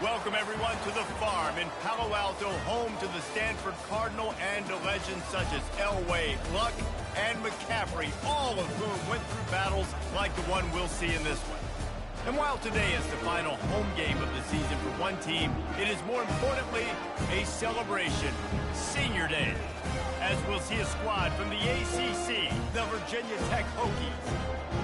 Welcome, everyone, to the farm in Palo Alto, home to the Stanford Cardinal and to legends such as Elway, Luck, and McCaffrey, all of whom went through battles like the one we'll see in this one. And while today is the final home game of the season for one team, it is more importantly a celebration, Senior Day, as we'll see a squad from the ACC, the Virginia Tech Hokies,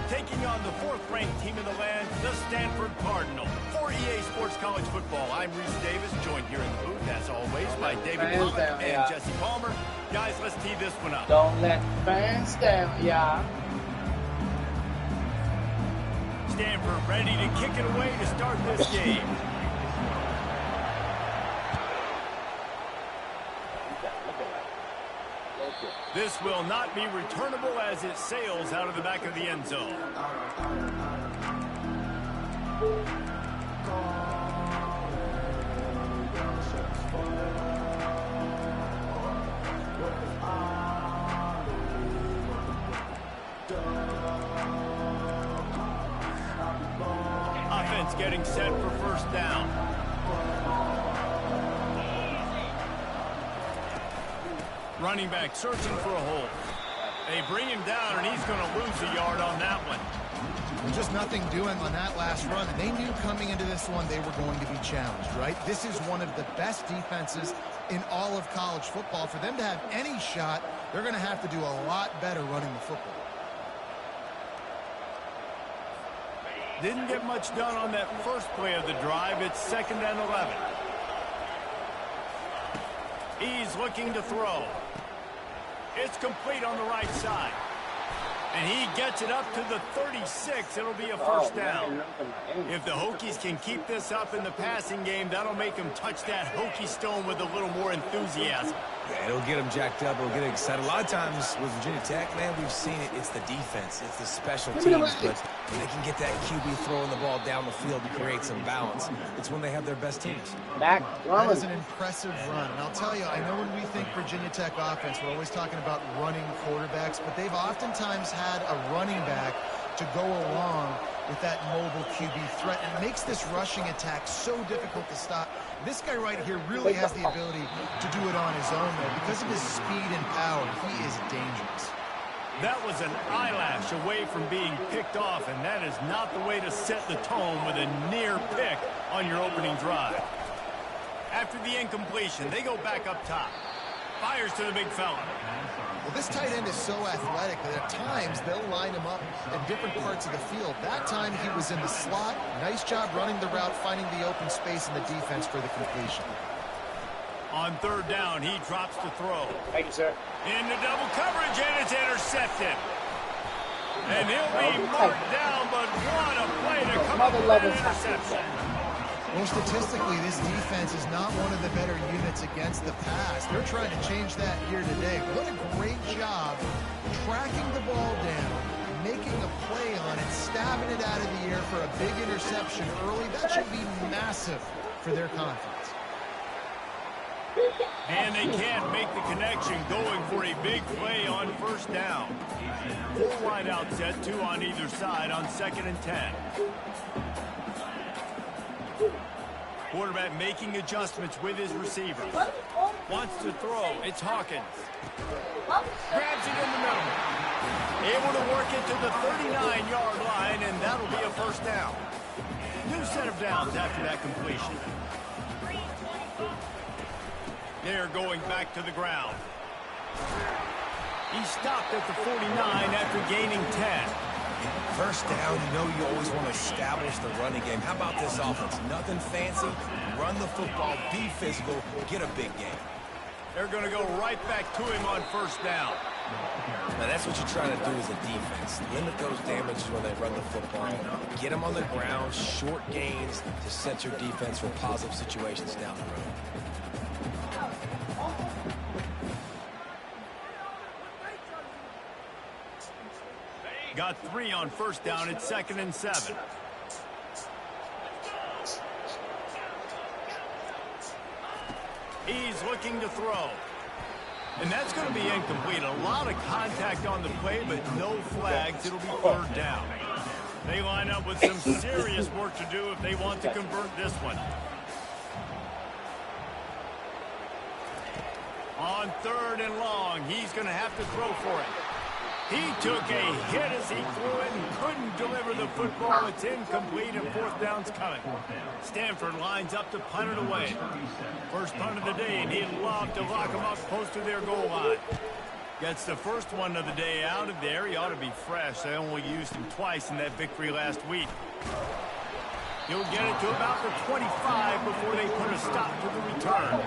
taking on the fourth-ranked team in the land, the Stanford Cardinal. For EA Sports College Football, I'm Reese Davis, joined here in the booth, as always, by David Pollock and Jesse Palmer. Guys, let's tee this one up. Don't let fans down, y'all. Stanford ready to kick it away to start this game. This will not be returnable as it sails out of the back of the end zone. Offense getting set for first down. Running back searching for a hole. They bring him down, and he's going to lose a yard on that one. Just nothing doing on that last run. They knew coming into this one they were going to be challenged, right? This is one of the best defenses in all of college football. For them to have any shot, they're going to have to do a lot better running the football. Didn't get much done on that first play of the drive. It's 2nd and 11. He's looking to throw. It's complete on the right side. And he gets it up to the 36. It'll be a first down. If the Hokies can keep this up in the passing game, that'll make them touch that Hokie stone with a little more enthusiasm. Yeah, it'll get them jacked up. It'll get them excited. A lot of times with Virginia Tech, man, we've seen it. It's the defense. It's the special teams. But when they can get that QB throwing the ball down the field and create some balance, it's when they have their best teams. That is an impressive run. And I'll tell you, I know when we think Virginia Tech offense, we're always talking about running quarterbacks, but they've oftentimes had a running back to go along with that mobile QB threat. And it makes this rushing attack so difficult to stop. This guy right here really has the ability to do it on his own, though. Because of his speed and power, he is dangerous. That was an eyelash away from being picked off, and that is not the way to set the tone with a near pick on your opening drive. After the incompletion, they go back up top. Fires to the big fella. Well, this tight end is so athletic that at times they'll line him up in different parts of the field. That time he was in the slot. Nice job running the route, finding the open space in the defense for the completion. On 3rd down, he drops the throw. Thank you, sir. Into double coverage, and it's intercepted. And he'll be marked down, but what a play to come up with that interception. Well, statistically, this defense is not one of the better units against the pass. They're trying to change that here today. What a great job tracking the ball down, making a play on it, stabbing it out of the air for a big interception early. That should be massive for their confidence. And they can't make the connection, going for a big play on first down. 4 wide out set, 2 on either side on 2nd and 10. Quarterback making adjustments with his receivers. Wants to throw. It's Hawkins. Grabs it in the middle. Able to work it to the 39-yard line, and that'll be a first down. New set of downs after that completion. They're going back to the ground. He stopped at the 49 after gaining 10. First down, you know you always want to establish the running game. How about this offense? Nothing fancy. Run the football, be physical, get a big game. They're going to go right back to him on first down. Now that's what you're trying to do as a defense. Limit those damages when they run the football. Get them on the ground, short gains to set your defense for positive situations down the road. Got 3 on first down. It's 2nd and 7. He's looking to throw. And that's going to be incomplete. A lot of contact on the play, but no flags. It'll be 3rd down. They line up with some serious work to do if they want to convert this one. On 3rd and long, he's going to have to throw for it. He took a hit as he threw it and couldn't deliver the football. It's incomplete and 4th down's coming. Stanford lines up to punt it away. First punt of the day, and he'd love to lock them up close to their goal line. Gets the first one of the day out of there. He ought to be fresh. They only used him twice in that victory last week. He'll get it to about the 25 before they put a stop to the return.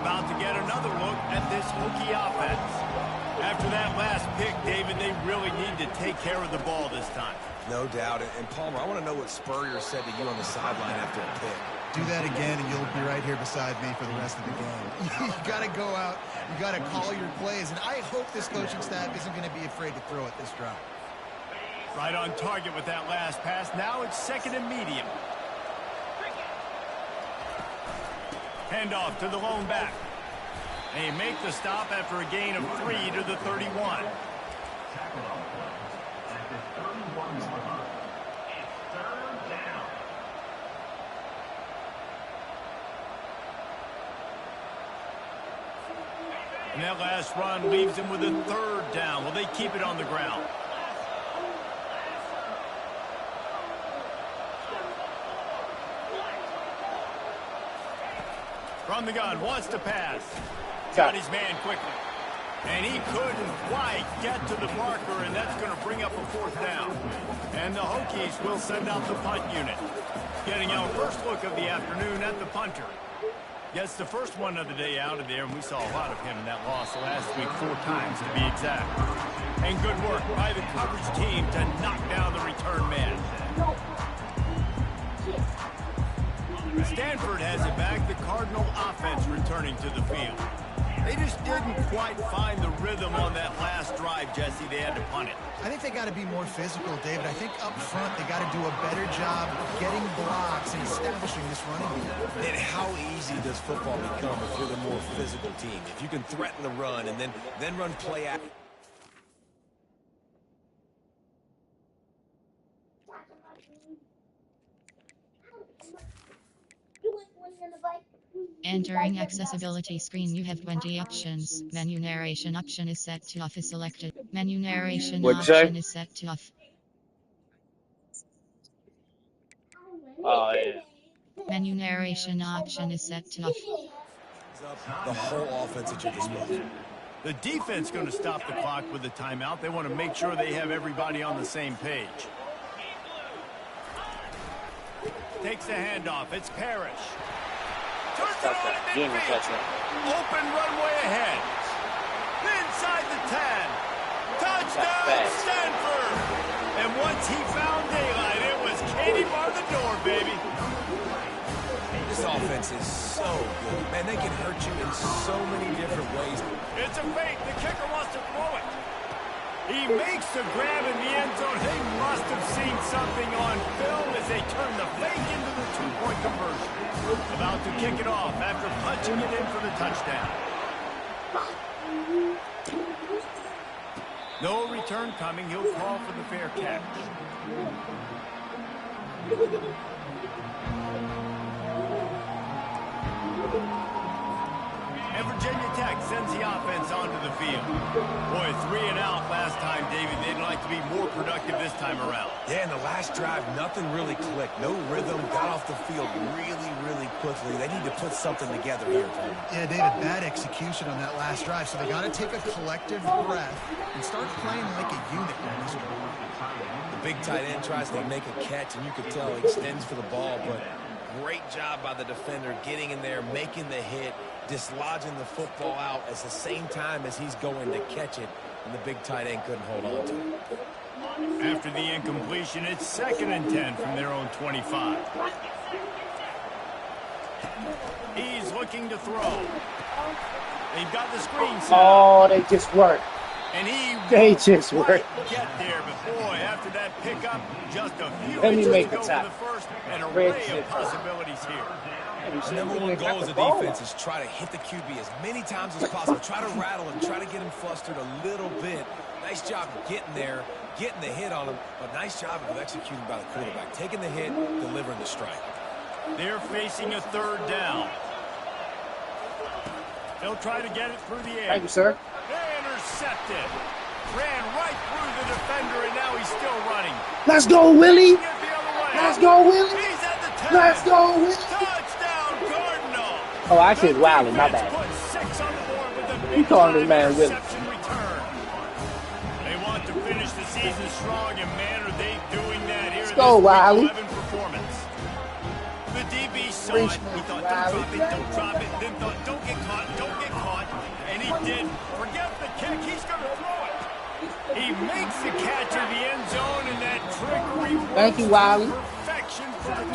About to get another look at this Hokie offense. After that last pick, David, they really need to take care of the ball this time. No doubt. And Palmer, I want to know what Spurrier said to you on the sideline after a pick. Do that again, and you'll be right here beside me for the rest of the game. You got to go out. You got to call your plays, and I hope this coaching staff isn't going to be afraid to throw it this drive. Right on target with that last pass. Now it's 2nd and medium. Handoff to the lone back. They make the stop after a gain of 3 to the 31. And that last run leaves him with a 3rd down. Will they keep it on the ground? From the gun, wants to pass. Got his man quickly. And he couldn't quite get to the marker, and that's going to bring up a 4th down. And the Hokies will send out the punt unit. Getting our first look of the afternoon at the punter. Gets the first one of the day out of there, and we saw a lot of him in that loss last week, 4 times to be exact. And good work by the coverage team to knock down the return man. Stanford has it back. The Cardinal offense returning to the field. They just didn't quite find the rhythm on that last drive, Jesse. They had to punt it. I think they got to be more physical, David. I think up front they got to do a better job of getting blocks and establishing this running game. And how easy does football become if you're the more physical team? If you can threaten the run and then run play action. Entering accessibility screen, you have 20 options. Menu narration option is set to off is selected. Menu narration option is set to off. Oh, yeah. Menu narration option is set to off. The whole offense at your disposal. The defense going to stop the clock with a timeout. They want to make sure they have everybody on the same page. Takes the handoff. It's Parrish. Turns it on to midfield. Open runway ahead. Inside the 10. Touchdown, Stanford. And once he found daylight, it was Katie bar the door, baby. This offense is so good. Man, they can hurt you in so many different ways. It's a fake. The kicker wants to throw it. He makes the grab in the end zone. They must have seen something on film as they turn the fake into the 2-point conversion. About to kick it off after punching it in for the touchdown. No return coming. He'll call for the fair catch. And Virginia Tech sends the offense onto the field. Boy, 3 and out last time, David. They'd like to be more productive this time around. Yeah, in the last drive, nothing really clicked. No rhythm, got off the field really, really quickly. They need to put something together here. Yeah, David, bad execution on that last drive. So they got to take a collective breath and start playing like a unit on this drive. The big tight end tries to make a catch, and you can tell he extends for the ball, but great job by the defender getting in there, making the hit, dislodging the football out at the same time as he's going to catch it, and the big tight end couldn't hold on to it. After the incompletion, it's 2nd and 10 from their own 25. He's looking to throw. They've got the screen set. Oh, they just worked. And They just will work. get there, but boy, after that pickup, just a few Let me inches make to the go top. for the first, an array of possibilities here. The number one goal as a defense is try to hit the QB as many times as possible. Try to rattle him, try to get him flustered a little bit. Nice job getting there, getting the hit on him, but nice job of executing by the quarterback. Taking the hit, delivering the strike. They're facing a third down. They'll try to get it through the air. Thank you, sir. Intercepted. Ran right through the defender, and now he's still running. Let's go, Willie. Get the other way. Let's go, Willie. He's at the 10. Let's go, Willie. Touchdown, Cardinal. Oh, I said Wiley, my bad. Put 6 on the board with a You calling this big man Willie? interception return. They want to finish the season strong, and man, are they doing that here. Let's go, Wiley. Performance. The DB saw it. He thought, don't drop it. Then thought, don't get caught. And he did. Forget the kick. He's going to throw it. He makes the catch in the end zone, and that trickery works. Thank you, Wiley. Perfection for the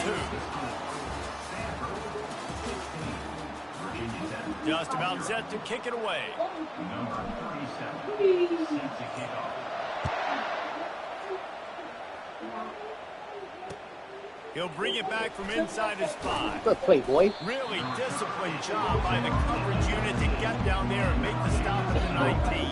2. Just about set to kick it away. He'll bring it back from inside his 5. Good play, boy. Really disciplined job by the coverage unit to get down there and make the stop at the 19.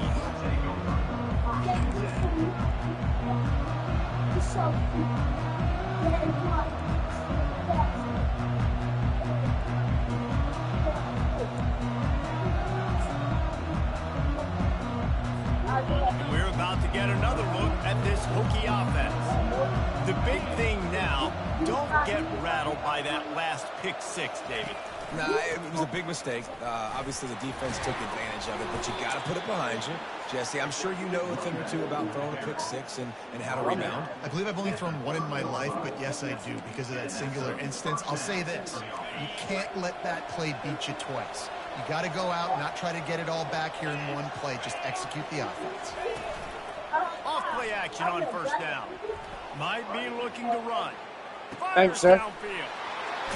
And we're about to get another look at this Hokie offense. The big thing now, don't get rattled by that last pick 6, David. Nah, it was a big mistake. Obviously, the defense took advantage of it, but you got to put it behind you. Jesse, I'm sure you know a thing or two about throwing a pick 6 and how to rebound. I believe I've only thrown one in my life, but yes, I do because of that singular instance. I'll say this. You can't let that play beat you twice. You got to go out and not try to get it all back here in one play. Just execute the offense. Off play action on first down. Might be looking to run. Thanks, sir. Downfield.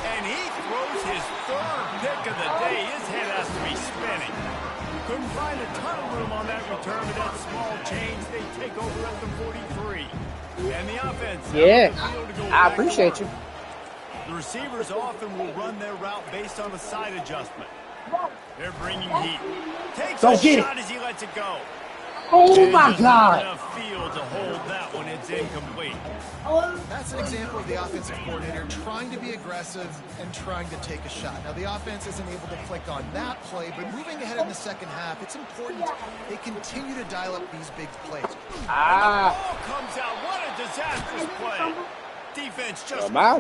And he throws his 3rd pick of the day. His head has to be spinning. Couldn't find a ton of room on that return, but that small change, they take over at the 43. And the offense. Yeah, I appreciate you. The receivers often will run their route based on a side adjustment. They're bringing heat. Takes a shot as he lets it go. Oh, my God. Enough field to hold that one. It's incomplete. That's an example of the offensive coordinator trying to be aggressive and trying to take a shot. Now, the offense isn't able to click on that play, but moving ahead in the second half, it's important they continue to dial up these big plays. Ah. The ball comes out. What a disastrous play. Defense just my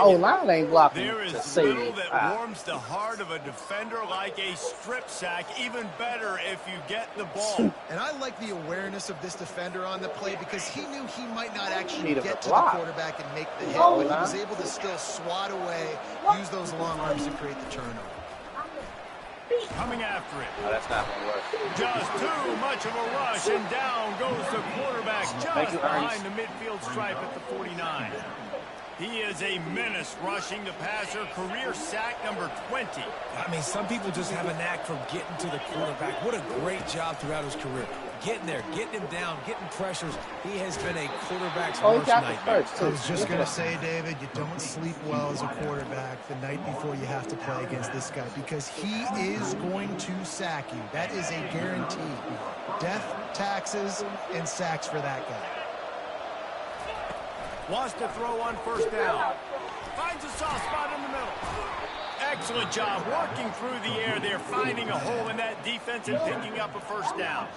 O-line ain't blocking. There is little that warms the heart of a defender like a strip sack. Even better if you get the ball. And I like the awareness of this defender on the play because he knew he might not actually get to the quarterback and make the hit, but he was able to still swat away, use those long arms to create the turnover. Coming after it. Oh, that's not going to work. Just too much of a rush, and down goes the quarterback just behind the midfield stripe at the 49. He is a menace rushing the passer, career sack number 20. I mean, some people just have a knack for getting to the quarterback. What a great job throughout his career. Getting there, getting him down, getting pressures. He has been a quarterback's worst nightmare. I was just going to say, David, you don't sleep well as a quarterback the night before you have to play against this guy because he is going to sack you. That is a guarantee. Death, taxes, and sacks for that guy. Wants to throw on first down. Finds a soft spot in the middle. Excellent job working through the air there, finding a hole in that defense and picking up a first down.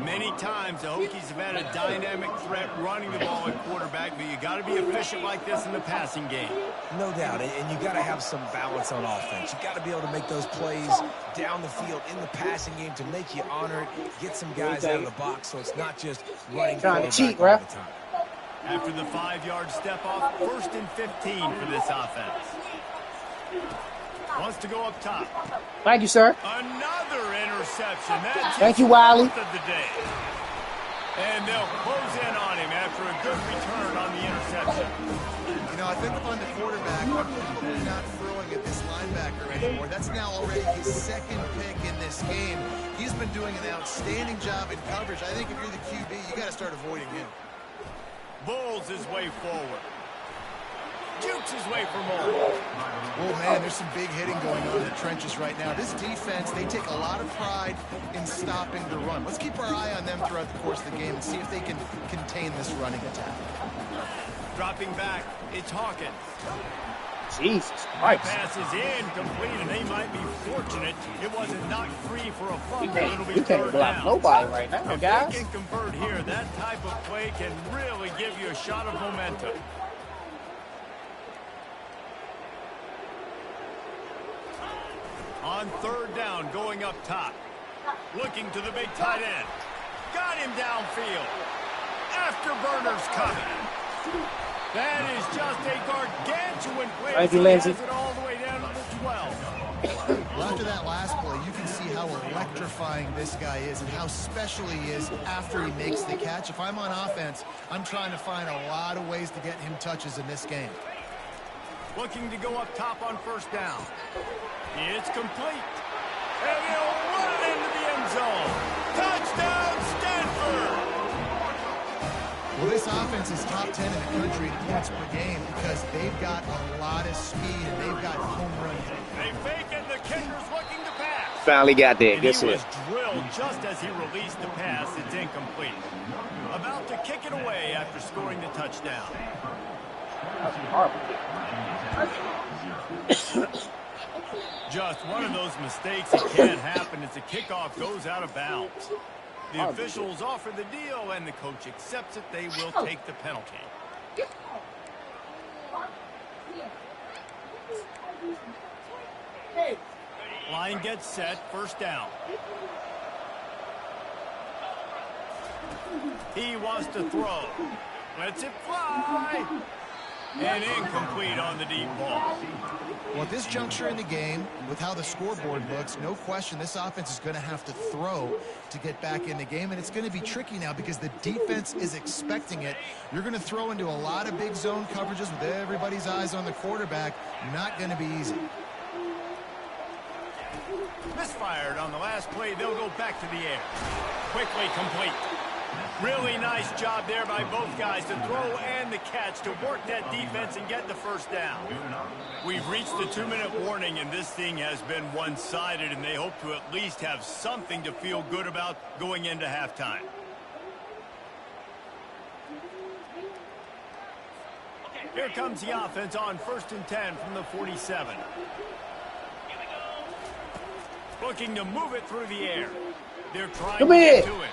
Many times the Hokies have had a dynamic threat running the ball at quarterback, but you got to be efficient like this in the passing game. No doubt, and you got to have some balance on offense. You got to be able to make those plays down the field in the passing game to make you honor it, get some guys out of the box so it's not just running trying to cheat, all the time. After the 5-yard step off, 1st and 15 for this offense. Wants to go up top. Thank you, sir. Another interception. That's his 4th of the day. And they'll close in on him after a good return on the interception. You know, I think if I'm the quarterback, I'm probably not throwing at this linebacker anymore. That's now already his second pick in this game. He's been doing an outstanding job in coverage. I think if you're the QB, you got to start avoiding him. Bulls his way forward. Jukes his way for more. Oh, man, there's some big hitting going on in the trenches right now. This defense, they take a lot of pride in stopping the run. Let's keep our eye on them throughout the course of the game and see if they can contain this running attack. Dropping back, it's Hawkins. Jesus Christ. Pass is incomplete, and they might be fortunate it wasn't knocked free for a fumble. You can't block nobody right now, if guys. they can convert here, that type of play can really give you a shot of momentum. On third down, going up top. Looking to the big tight end. Got him downfield. Afterburners coming. That is just a gargantuan play. Thank you, Lindsay. He has it all the way down to the 12. Well, after that last play, you can see how electrifying this guy is and how special he is after he makes the catch. If I'm on offense, I'm trying to find a lot of ways to get him touches in this game. Looking to go up top on first down. It's complete. And he'll run it into the end zone. Touchdown, Stanford! Well, this offense is top 10 in the country in points per game because they've got a lot of speed and they've got home run hitting. They fake it, the kicker's looking to pass. Finally got there. And Guess he it. was drilled just as he released the pass. It's incomplete. About to kick it away after scoring the touchdown. Just one of those mistakes that can't happen as the kickoff goes out of bounds. The officials offer the deal, and the coach accepts it. They will take the penalty. Line gets set, first down. He wants to throw. Lets it fly. And incomplete on the deep ball. Well, at this juncture in the game, with how the scoreboard looks, no question this offense is going to have to throw to get back in the game, and it's going to be tricky now because the defense is expecting it. You're going to throw into a lot of big zone coverages with everybody's eyes on the quarterback. Not going to be easy. Misfired on the last play. They'll go back to the air. Quickly complete. Really nice job there by both guys to throw and the catch to work that defense and get the first down. We've reached the 2-minute warning, and this thing has been one-sided, and they hope to at least have something to feel good about going into halftime. Here comes the offense on 1st and 10 from the 47. Looking to move it through the air. They're trying to get to him.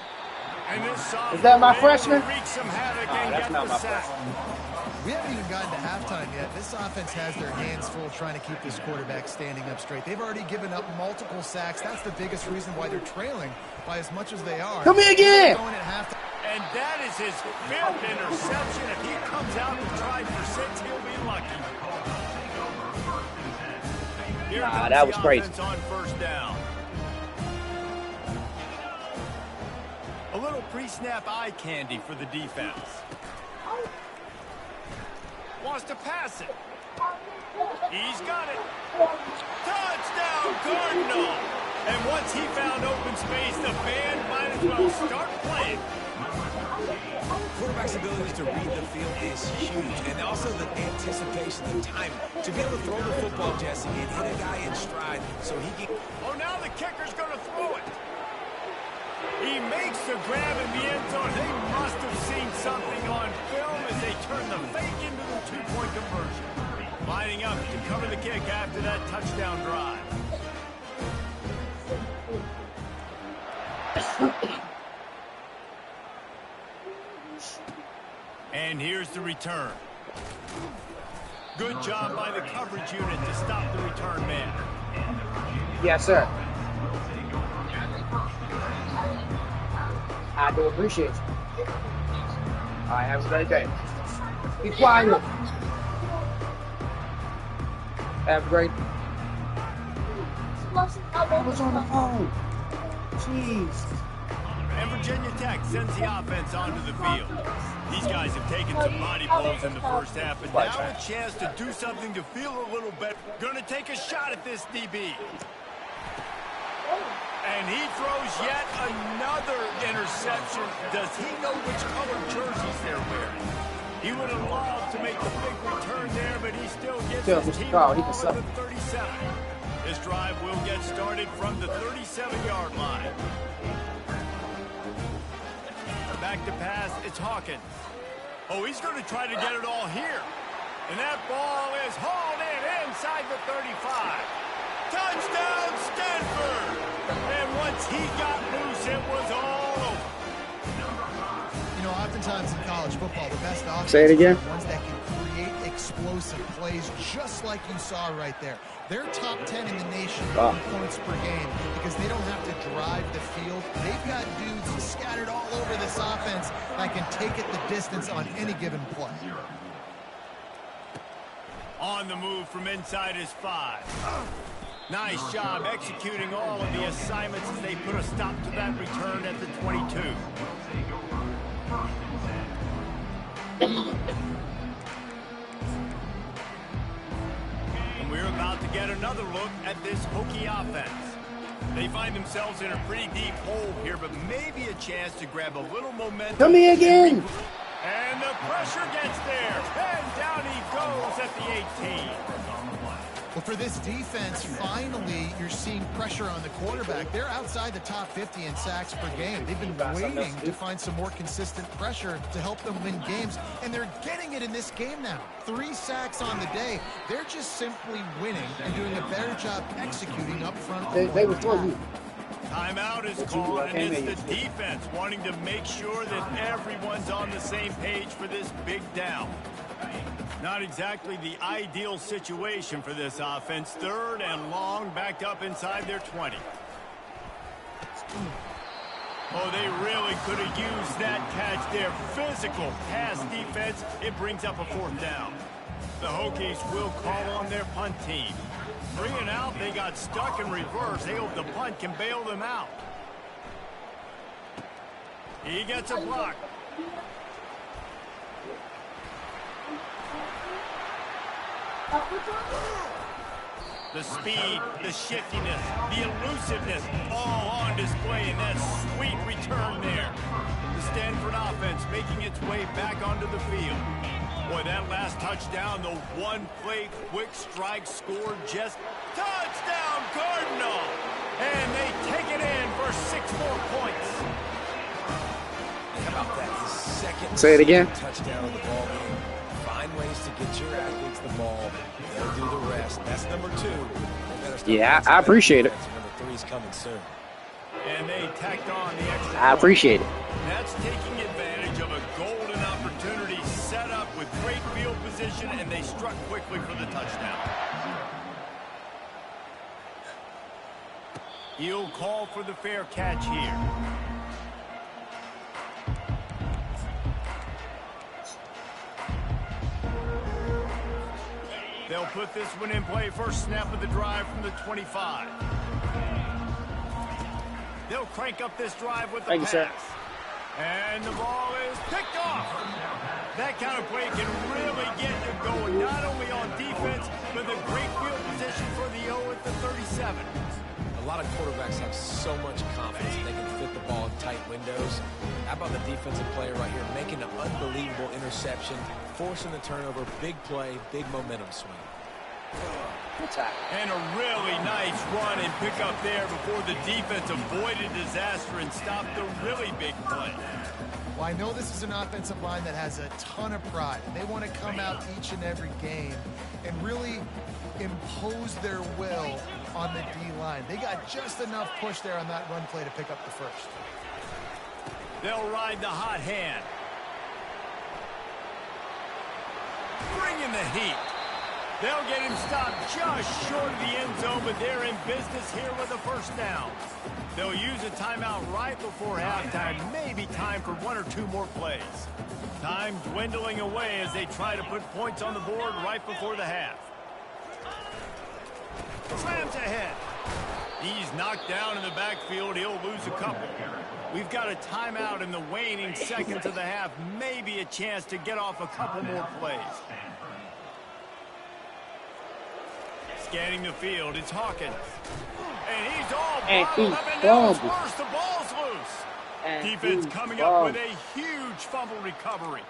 And this is that my freshman? Wreak some havoc and that's get not the my sack. freshman. We haven't even gotten to halftime yet. This offense has their hands full trying to keep this quarterback standing up straight. They've already given up multiple sacks. That's the biggest reason why they're trailing by as much as they are. Come here again. Going at halftime. And that is his 5th interception. If he comes out and tries for 6, he'll be lucky. Here comes that was the crazy. offense on first down. A little pre-snap eye candy for the defense. Wants to pass it. He's got it. Touchdown, Cardinal. And once he found open space, the band might as well start playing. Quarterback's ability to read the field is huge, and also the anticipation, the timing. To be able to throw the football, Jesse, and hit a guy in stride so he can... Oh, now the kicker's going to throw it. He makes the grab in the end zone. They must have seen something on film as they turn the fake into the 2-point conversion. Lining up to cover the kick after that touchdown drive. And here's the return. Good job by the coverage unit to stop the return man. Yes, sir. I do appreciate you. All right, have a great day. Be quiet. Have a great day. I was on the phone. Jeez. And Virginia Tech sends the offense onto the field. These guys have taken some body blows in the first half, and now a chance to do something to feel a little better. Gonna take a shot at this DB. And he throws yet another interception. Does he know which color jerseys they're wearing? He would have loved to make the big return there, but he still gets his team on the 37. This drive will get started from the 37-yard line. Back to pass, it's Hawkins. Oh, he's going to try to get it all here. And that ball is hauled in inside the 35. Touchdown, Stanford! And once he got loose, it was all over. You know, oftentimes in college football, the best offenses Say it again. are the ones that can create explosive plays just like you saw right there. They're top 10 in the nation in points per game because they don't have to drive the field. They've got dudes scattered all over this offense that can take it the distance on any given play. On the move from inside his 5. Nice job executing all of the assignments as they put a stop to that return at the 22. And we're about to get another look at this Hokie offense. They find themselves in a pretty deep hole here, but maybe a chance to grab a little momentum. Come here again. And the pressure gets there. And down he goes at the 18. Well, for this defense, finally, you're seeing pressure on the quarterback. They're outside the top 50 in sacks per game. They've been waiting to find some more consistent pressure to help them win games, and they're getting it in this game now. 3 sacks on the day. They're just simply winning and doing a better job executing up front. They were for you. Timeout is called, and it's the defense wanting to make sure that everyone's on the same page for this big down. Not exactly the ideal situation for this offense. 3rd and long, backed up inside their 20. Oh, they really could have used that catch there. Physical pass defense. It brings up a 4th down. The Hokies will call on their punt team. 3 and out, they got stuck in reverse. They hope the punt can bail them out. He gets a block. The speed, the shiftiness, the elusiveness, all on display in that sweet return there. The Stanford offense making its way back onto the field. Boy, that last touchdown, the one-play quick strike scored just touchdown Cardinal. And they take it in for 6 more points. How about that? Second Say it again. Touchdown of the ball game. Find ways to get your athletes the ball. They'll do the rest. That's number 2. Yeah, I appreciate it. Number 3 is coming soon. And they tacked on the extra I appreciate it. That's taking advantage of a golden opportunity set up with great field position, and they struck quickly for the touchdown. He'll call for the fair catch here. They'll put this one in play. First snap of the drive from the 25. They'll crank up this drive with the pass. Sir. And the ball is picked off. That kind of play can really get you going, not only on defense, but the great field position for the O at the 37. A lot of quarterbacks have so much confidence that they can fit the ball in tight windows. How about the defensive player right here making an unbelievable interception, forcing the turnover, big play, big momentum swing. And a really nice run and pick up there before the defense avoided disaster and stopped the really big play. Well, I know this is an offensive line that has a ton of pride, and they want to come out each and every game and really impose their will on the D-line. They got just enough push there on that run play to pick up the first. They'll ride the hot hand. Bring in the heat. They'll get him stopped just short of the end zone, but they're in business here with a first down. They'll use a timeout right before halftime. Maybe time for 1 or 2 more plays. Time dwindling away as they try to put points on the board right before the half. Slams ahead. He's knocked down in the backfield. He'll lose a couple. We've got a timeout in the waning seconds of the half. Maybe a chance to get off a couple more plays. Scanning the field, it's Hawkins. And he's all bottled up, and now it's worse. The ball's loose. Defense coming up with a huge fumble recovery.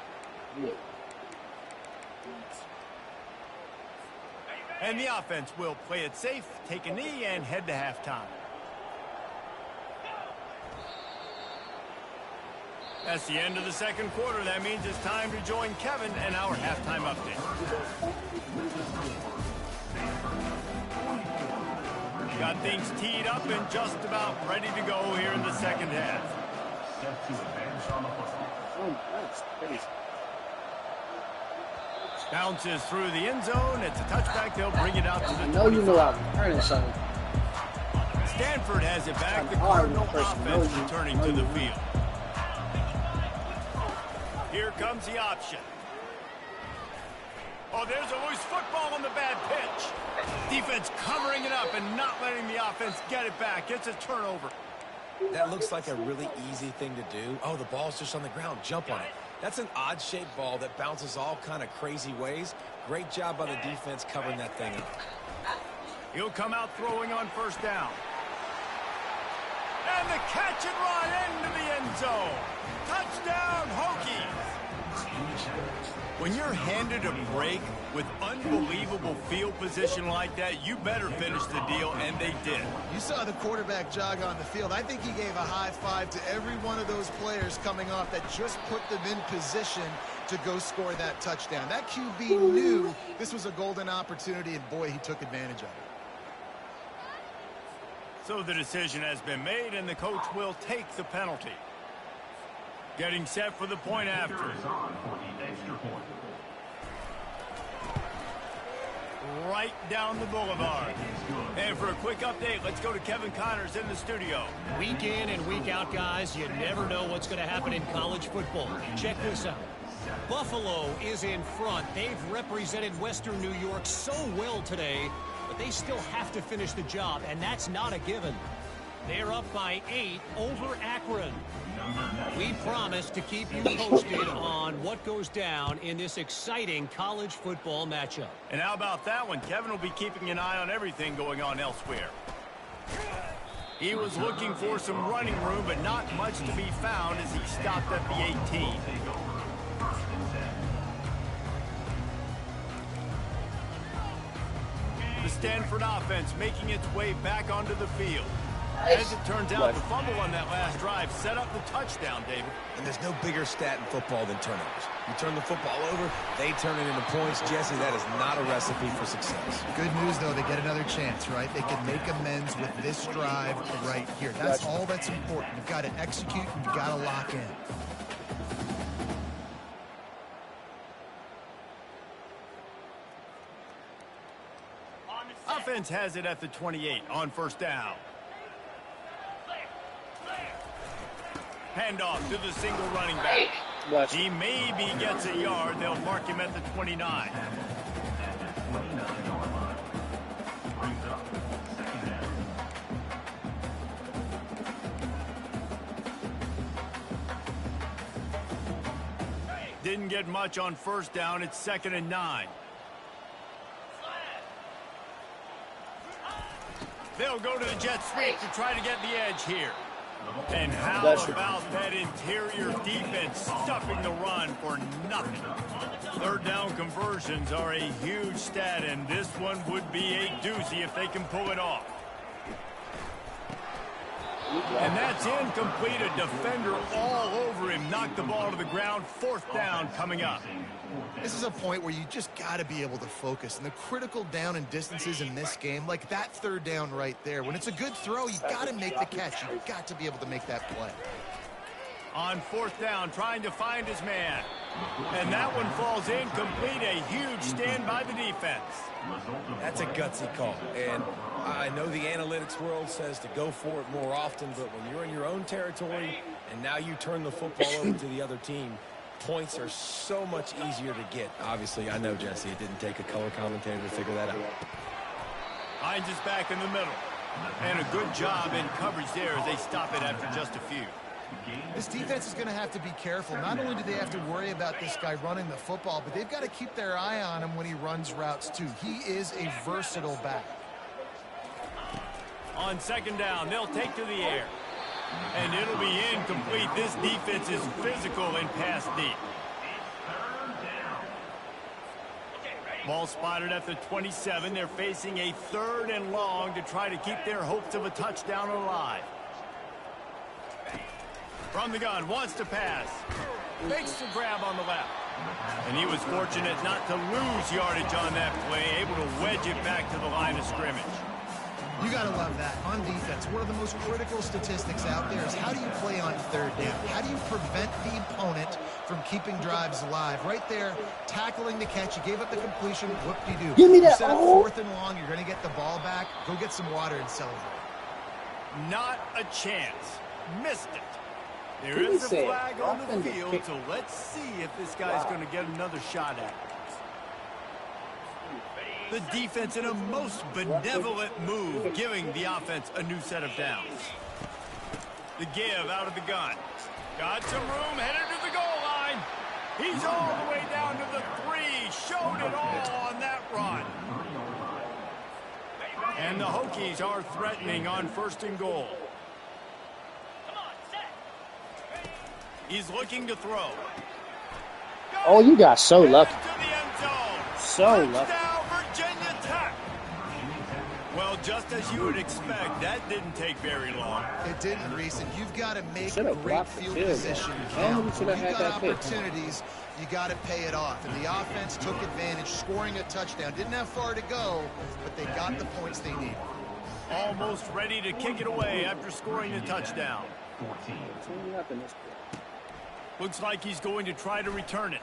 And the offense will play it safe, take a knee, and head to halftime. That's the end of the second quarter. That means it's time to join Kevin and our halftime update. Got things teed up and just about ready to go here in the second half. Bounces through the end zone. It's a touchback. They'll bring it out to the 25. Stanford has it back. The Cardinal offense returning to the field. Here comes the option. Oh, there's a loose football on the bad pitch. Defense covering it up and not letting the offense get it back. It's a turnover. That looks like a really easy thing to do. Oh, the ball's just on the ground. Jump on it. That's an odd-shaped ball that bounces all kind of crazy ways. Great job by the defense covering that thing up. He'll come out throwing on first down. And the catch and run into the end zone. Touchdown, Hokies. When you're handed a break with unbelievable field position like that, you better finish the deal, and they did. You saw the quarterback jog on the field. I think he gave a high five to every one of those players coming off that just put them in position to go score that touchdown. That QB knew this was a golden opportunity, and boy, he took advantage of it. So the decision has been made, and the coach will take the penalty. Getting set for the point after. Right down the boulevard. And for a quick update, let's go to Kevin Connors in the studio. Week in and week out, guys, you never know what's going to happen in college football. Check this out. Buffalo is in front. They've represented Western New York so well today, but they still have to finish the job, and that's not a given. They're up by 8 over Akron. We promise to keep you posted on what goes down in this exciting college football matchup. And how about that one? Kevin will be keeping an eye on everything going on elsewhere. He was looking for some running room, but not much to be found as he stopped at the 18. The Stanford offense making its way back onto the field. As it turns out, the fumble on that last drive set up the touchdown, David. And there's no bigger stat in football than turnovers. You turn the football over, they turn it into points. Jesse, that is not a recipe for success. Good news, though, they get another chance, right? They can make amends with this drive right here. That's all that's important. You've got to execute and you've got to lock in. Offense has it at the 28 on first down. Handoff to the single running back. He maybe gets a yard. They'll mark him at the 29. Didn't get much on first down. It's 2nd and 9. They'll go to the jet sweep to try to get the edge here. And how about that interior defense stuffing the run for nothing? Third down conversions are a huge stat, and this one would be a doozy if they can pull it off. And that's incomplete. A defender all over him. Knocked the ball to the ground. 4th down coming up. This is a point where you just got to be able to focus. And the critical down and distances in this game, like that 3rd down right there, when it's a good throw, you got to make the catch. You've got to be able to make that play. On 4th down, trying to find his man. And that one falls incomplete. A huge stand by the defense. That's a gutsy call. And I know the analytics world says to go for it more often, but when you're in your own territory and now you turn the football over to the other team, points are so much easier to get. Obviously, I know, Jesse, it didn't take a color commentator to figure that out. Hines is back in the middle. And a good job in coverage there as they stop it after just a few. This defense is going to have to be careful. Not only do they have to worry about this guy running the football, but they've got to keep their eye on him when he runs routes too. He is a versatile back. On second down, they'll take to the air. And it'll be incomplete. This defense is physical and pass deep. Ball spotted at the 27. They're facing a 3rd and long to try to keep their hopes of a touchdown alive. From the gun, wants to pass. Makes the grab on the left. And he was fortunate not to lose yardage on that play, able to wedge it back to the line of scrimmage. You got to love that. On defense, one of the most critical statistics out there is how do you play on 3rd down? How do you prevent the opponent from keeping drives alive? Right there, tackling the catch. You gave up the completion. What do you do? Give me that. You set up 4th and long. You're going to get the ball back. Go get some water and celebrate. Not a chance. Missed it. There is a flag on the field, so let's see if this guy's going to get another shot at it. The defense in a most benevolent move, giving the offense a new set of downs. The give out of the gun. Got some room, headed to the goal line. He's all the way down to the 3. Showed it all on that run. And the Hokies are threatening on 1st and goal. He's looking to throw. Oh, you got so lucky. So lucky. Virginia Tech. Well, just as you would expect, that didn't take very long. It didn't, Reese, and you've got to make a great field position count. You've got opportunities, you got to pay it off. And the offense took advantage, scoring a touchdown. Didn't have far to go, but they got the points they needed. Almost ready to kick it away after scoring the touchdown. Looks like he's going to try to return it.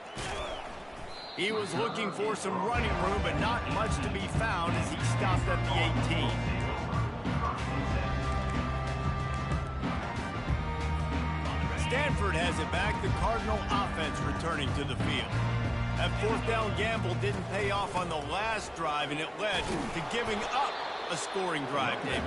He was looking for some running room, but not much to be found as he stopped at the 18. Stanford has it back. The Cardinal offense returning to the field. That 4th down gamble didn't pay off on the last drive, and it led to giving up a scoring drive, David.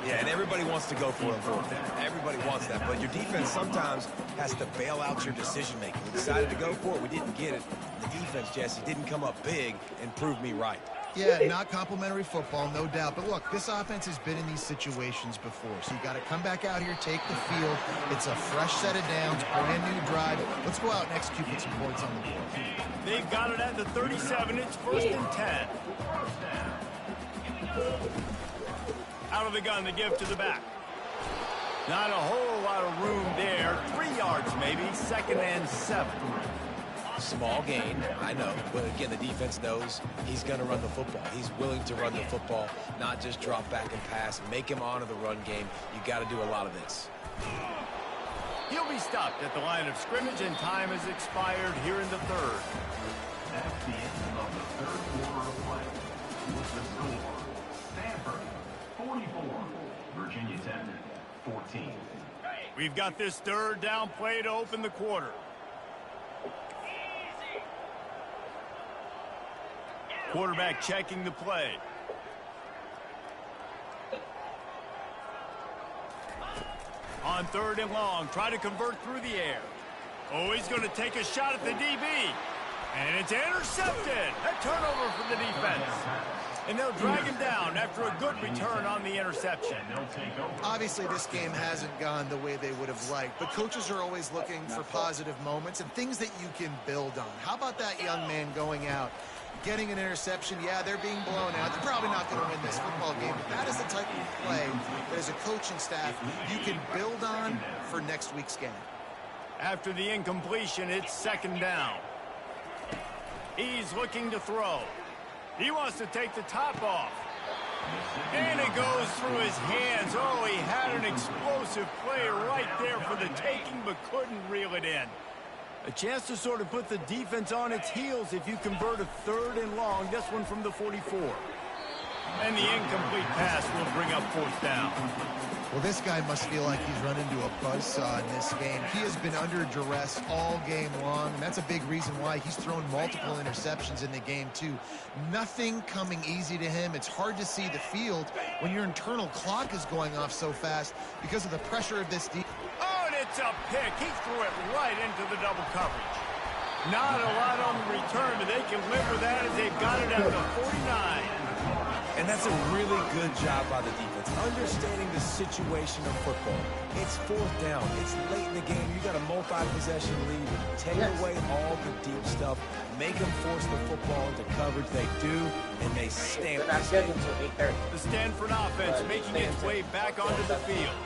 Yeah, and everybody wants to go for it 4th down. Everybody wants that, but your defense sometimes has to bail out your decision-making. We decided to go for it. We didn't get it. The defense, Jesse, didn't come up big and prove me right. Yeah, not complimentary football, no doubt. But look, this offense has been in these situations before. So you got to come back out here, take the field. It's a fresh set of downs, brand new drive. Let's go out and execute with some points on the board. They've got it at the 37. It's 1st and 10. Out of the gun, the give to the back. Not a whole lot of room there. 3 yards maybe. 2nd and 7. Small gain, I know. But again, the defense knows he's going to run the football. He's willing to run the football, not just drop back and pass. Make him honor the run game. You got to do a lot of this. He'll be stopped at the line of scrimmage, and time has expired here in the 3rd. That's the end of the 3rd quarter of play. With the score, Stanford 44, Virginia Tech 14. We've got this 3rd down play to open the quarter. Quarterback checking the play. On 3rd and long, try to convert through the air. Oh, he's going to take a shot at the DB. And it's intercepted. A turnover for the defense. And they'll drag him down after a good return on the interception. Obviously, this game hasn't gone the way they would have liked, but coaches are always looking for positive moments and things that you can build on. How about that young man going out, getting an interception? Yeah, they're being blown out. They're probably not going to win this football game, but that is the type of play that as a coaching staff you can build on for next week's game. After the incompletion, it's 2nd down. He's looking to throw. He wants to take the top off. And it goes through his hands. Oh, he had an explosive play right there for the taking, but couldn't reel it in. A chance to sort of put the defense on its heels if you convert a 3rd and long. This one from the 44. And the incomplete pass will bring up 4th down. Well, this guy must feel like he's run into a buzzsaw in this game. He has been under duress all game long, and that's a big reason why he's thrown multiple interceptions in the game, too. Nothing coming easy to him. It's hard to see the field when your internal clock is going off so fast because of the pressure of this defense. Oh, and it's a pick. He threw it right into the double coverage. Not a lot on the return, but they can live with that as they've got it at the 49. And that's a really good job by the defense, understanding the situation of football. It's 4th down. It's late in the game. You got a multi-possession lead. Take away all the deep stuff. Make them force the football into coverage. They do, and they stamp the Stanford offense making its way back onto the field.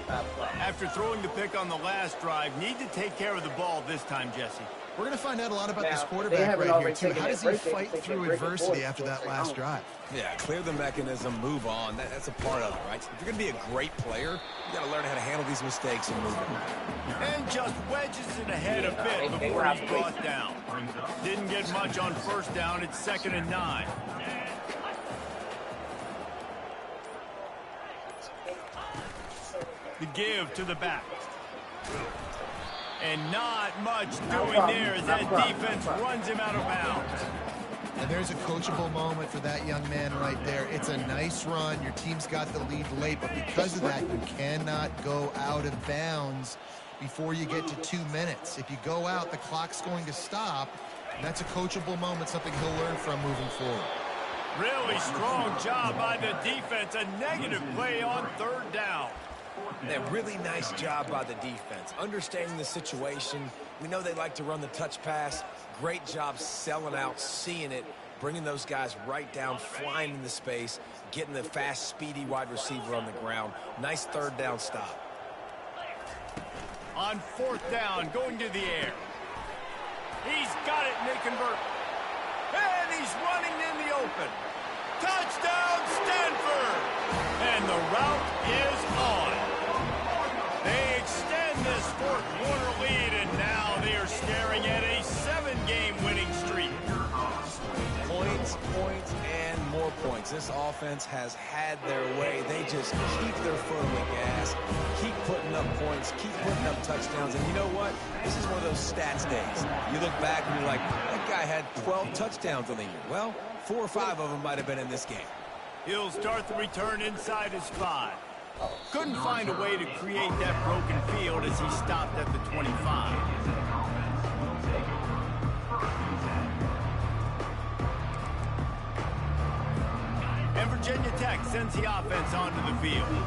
After throwing the pick on the last drive, need to take care of the ball this time, Jesse. We're going to find out a lot about this quarterback right here, too. How does he fight through adversity after that last drive? Yeah, clear the mechanism, move on. That's a part of it, right? If you're going to be a great player, you got to learn how to handle these mistakes and move on. And just wedges it ahead a bit before he's brought down. Didn't get much on 1st down. It's 2nd and 9. The give to the back. And not much doing there as that defense runs him out of bounds. And there's a coachable moment for that young man right there. It's a nice run. Your team's got the lead late, but because of that, you cannot go out of bounds before you get to 2 minutes. If you go out, the clock's going to stop, and that's a coachable moment, something he'll learn from moving forward. Really strong job by the defense. A negative play on 3rd down. A really nice job by the defense, understanding the situation. We know they like to run the touch pass. Great job selling out, seeing it, bringing those guys right down, flying into space, getting the fast, speedy wide receiver on the ground. Nice 3rd down stop. On 4th down, going to the air. He's got it, and they convert. And he's running in the open. Touchdown, Stanford! And the route is on. They extend this 4th quarter lead, and now they are staring at a 7-game winning streak. Points, points, and more points. This offense has had their way. They just keep their foot on the gas, keep putting up points, keep putting up touchdowns. And you know what? This is one of those stats days. You look back and you're like, that guy had 12 touchdowns on the year. Well, 4 or 5 of them might have been in this game. He'll start the return inside his 5. Couldn't find a way to create that broken field as he stopped at the 25. And Virginia Tech sends the offense onto the field.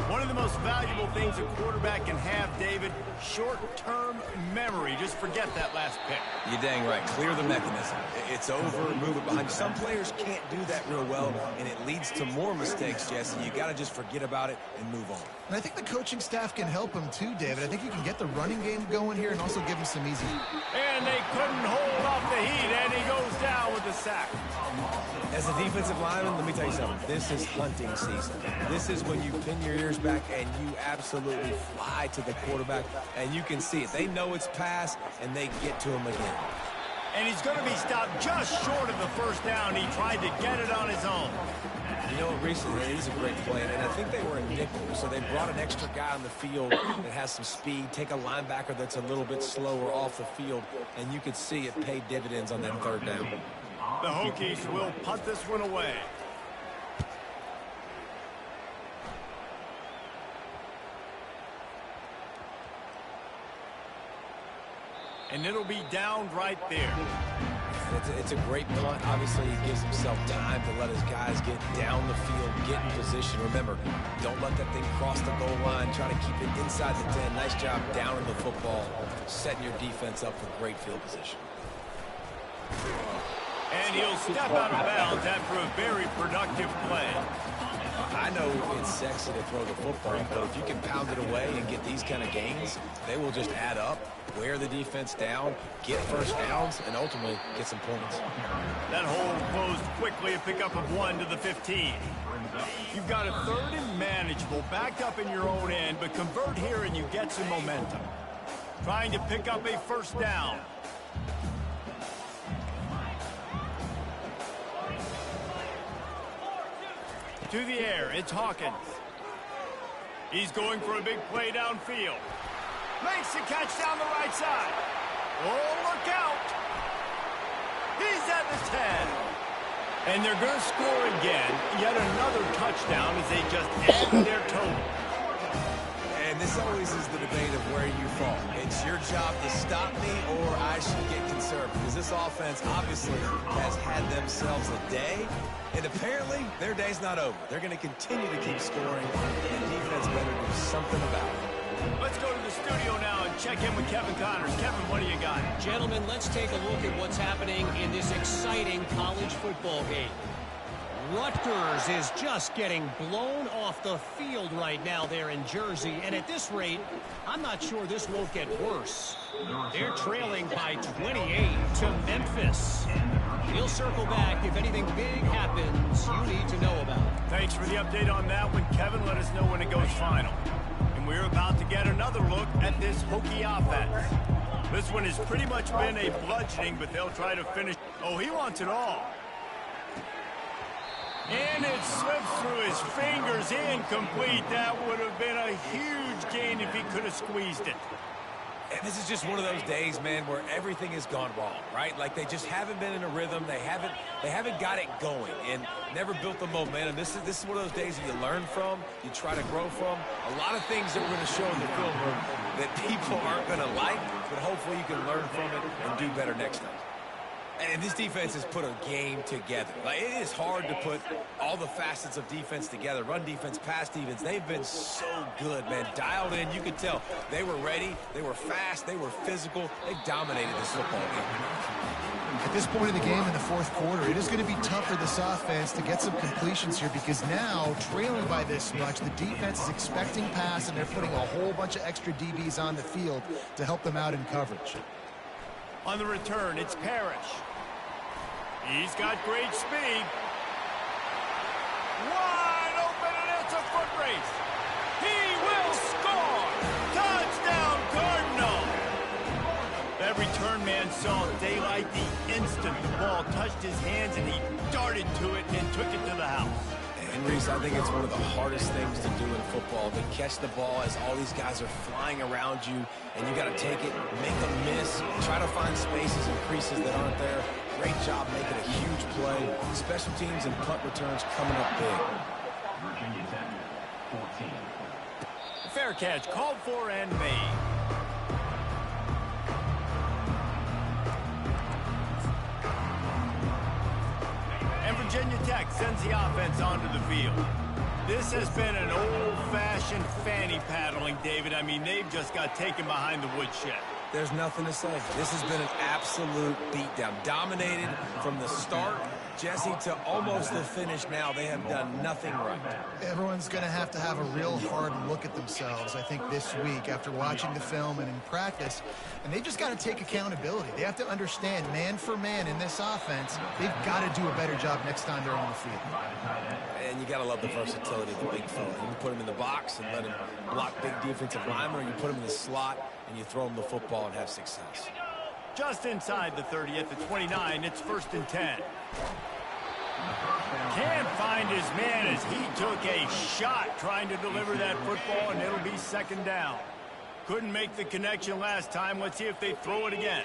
One of the most valuable things a quarterback can have, David, short-term memory. Just forget that last pick. You're dang right. Clear the mechanism. It's over. Move it behind you. Some players can't do that real well, and it leads to more mistakes, Jesse. You got to just forget about it and move on. And I think the coaching staff can help him too, David. I think you can get the running game going here and also give him some easy. And they couldn't hold off the heat, and he goes down with the sack. As a defensive lineman, let me tell you something. This is hunting season. This is when you pin your ears back and you absolutely fly to the quarterback, and you can see it. They know it's pass, and they get to him again. And he's going to be stopped just short of the 1st down. He tried to get it on his own. You know, recently, it is a great play, and I think they were in nickel, so they brought an extra guy on the field that has some speed, take a linebacker that's a little bit slower off the field, and you could see it paid dividends on that 3rd down. The Hokies will punt this one away. And it'll be down right there. It's a great punt. Obviously, he gives himself time to let his guys get down the field, get in position. Remember, don't let that thing cross the goal line. Try to keep it inside the 10. Nice job down in the football, setting your defense up for great field position. And he'll step out of bounds after a very productive play. I know it's sexy to throw the football, but if you can pound it away and get these kind of gains, they will just add up, wear the defense down, get 1st downs, and ultimately get some points. That hole closed quickly, a pickup of 1 to the 15. You've got a 3rd and manageable, backed up in your own end, but convert here and you get some momentum. Trying to pick up a 1st down. To the air, it's Hawkins. He's going for a big play downfield. Makes the catch down the right side. Oh, look out. He's at the 10. And they're going to score again. Yet another touchdown as they just add their total. And this always is the debate of where you fall. It's your job to stop me or I should get concerned. Because this offense obviously has had themselves a day. And apparently, their day's not over. They're going to continue to keep scoring. And defense better do something about it. Let's go to the studio now and check in with Kevin Connors. Kevin, what do you got? Gentlemen, let's take a look at what's happening in this exciting college football game. Rutgers is just getting blown off the field right now there in Jersey. And at this rate, I'm not sure this won't get worse. They're trailing by 28 to Memphis. He'll circle back if anything big happens you need to know about. Thanks for the update on that one, Kevin. Let us know when it goes final. And we're about to get another look at this Hokie offense. This one has pretty much been a bludgeoning, but they'll try to finish. Oh, he wants it all. And it slips through his fingers, incomplete. That would have been a huge gain if he could have squeezed it. And this is just one of those days, man, where everything has gone wrong, right? Like they just haven't been in a rhythm. They haven't got it going and never built the momentum. This is one of those days that you learn from, you try to grow from. A lot of things that we're going to show in the film room that people aren't going to like, but hopefully you can learn from it and do better next time. And this defense has put a game together. Like, it is hard to put all the facets of defense together. Run defense, pass defense. They've been so good, man. Dialed in. You could tell they were ready. They were fast. They were physical. They dominated this football game. At this point in the game in the fourth quarter, it is going to be tough for this offense to get some completions here because now, trailing by this much, the defense is expecting pass, and they're putting a whole bunch of extra DBs on the field to help them out in coverage. On the return, it's Parrish. He's got great speed. Wide open, and it's a foot race. He will score. Touchdown, Cardinal. That return man saw daylight the instant the ball touched his hands, and he darted to it and took it to the house. And Reese, I think it's one of the hardest things to do in football, to catch the ball as all these guys are flying around you, and you got to take it, make them miss, try to find spaces and creases that aren't there. Great job making a huge play. Special teams and punt returns coming up big. Virginia Tech, 14. Fair catch, called for and made. And Virginia Tech sends the offense onto the field. This has been an old-fashioned fanny paddling, David. I mean, they've just got taken behind the woodshed. There's nothing to say. This has been an absolute beatdown. Dominated from the start, Jesse, to almost the finish now. They have done nothing right. Everyone's going to have a real hard look at themselves, I think, this week after watching the film and in practice. And they just got to take accountability. They have to understand, man for man in this offense, they've got to do a better job next time they're on the field. And you got to love the versatility of the big fella. You can put him in the box and let him block big defensive linemen, or you put him in the slot and you throw him the football and have success. Just inside the 30 at the 29, it's 1st and 10. Can't find his man as he took a shot trying to deliver that football, and it'll be 2nd down. Couldn't make the connection last time. Let's see if they throw it again.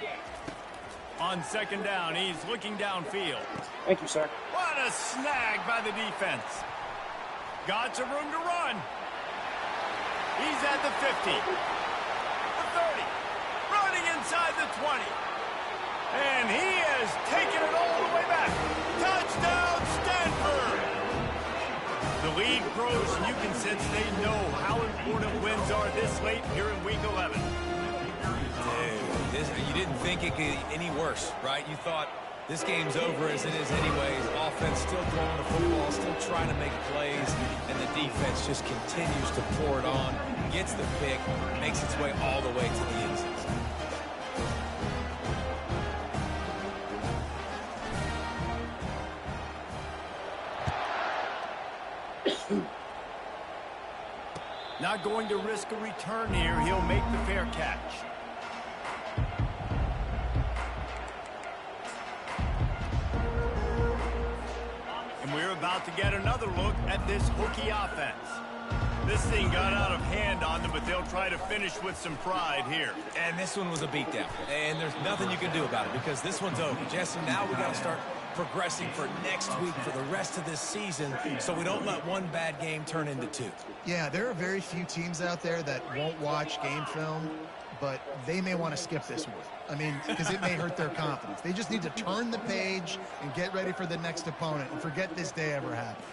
On 2nd down, he's looking downfield. Thank you, sir. What a snag by the defense. Got some room to run. He's at the 50. The 30. Running inside the 20. And he has taken it all the way back. Touchdown, Stanford. The lead grows, and you can sense they know how important wins are this late here in Week 11. You didn't think it could get any worse, right? You thought this game's over as it is anyways. Offense still throwing the football, still trying to make plays, and the defense just continues to pour it on, gets the pick, makes its way all the way to the end zone. Not going to risk a return here. He'll make the fair catch. And we're about about to get another look at this Hokie offense. This thing got out of hand on them, but they'll try to finish with some pride here. And this one was a beatdown. And there's nothing you can do about it because this one's over. Jesse, now we got to start progressing for next week for the rest of this season so we don't let one bad game turn into two. Yeah, there are very few teams out there that won't watch game film, but they may want to skip this one. I mean, because it may hurt their confidence. They just need to turn the page and get ready for the next opponent and forget this day ever happened.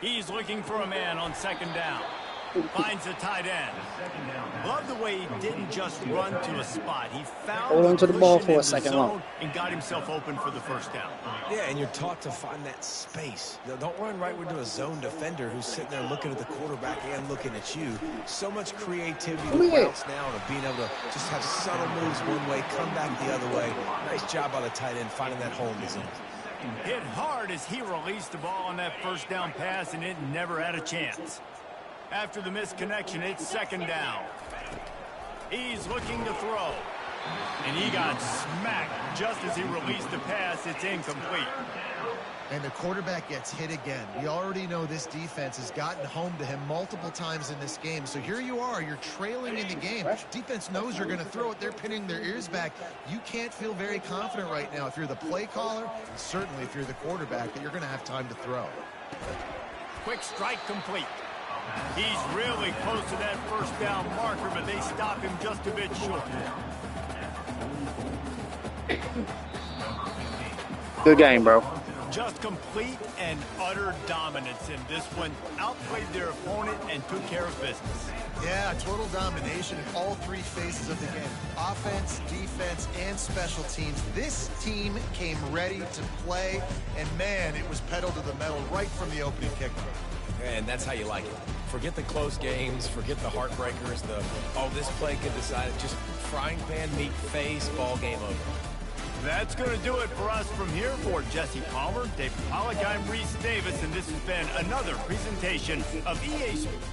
He's looking for a man on second down. Finds a tight end. Love the way he didn't just run to a spot. He found Hold on to the ball for a in the second zone long. and got himself open for the first down. Yeah, and you're taught to find that space. Now, don't run right into a zone defender who's sitting there looking at the quarterback and looking at you. So much creativity with routes now and being able to just have subtle moves one way, come back the other way. Nice job by the tight end finding that hole in the zone. Hit hard as he released the ball on that first down pass, and it never had a chance. After the misconnection, it's second down. He's looking to throw. And he got smacked just as he released the pass. It's incomplete. And the quarterback gets hit again. We already know this defense has gotten home to him multiple times in this game. So here you are, you're trailing in the game. Defense knows you're going to throw it. They're pinning their ears back. You can't feel very confident right now if you're the play caller, and certainly if you're the quarterback, that you're going to have time to throw. Quick strike complete. He's really close to that first down marker, but they stop him just a bit short. Good game, bro. Just complete and utter dominance in this one. Outplayed their opponent and took care of business. Yeah, total domination in all three phases of the game. Offense, defense, and special teams. This team came ready to play, and man, it was pedal to the metal right from the opening kickoff. And that's how you like it. Forget the close games, forget the heartbreakers, this play could decide it. Just frying pan, meat face, ball game over. That's going to do it for us from here. For Jesse Palmer, David Pollack, I'm Reese Davis, and this has been another presentation of EA Sports.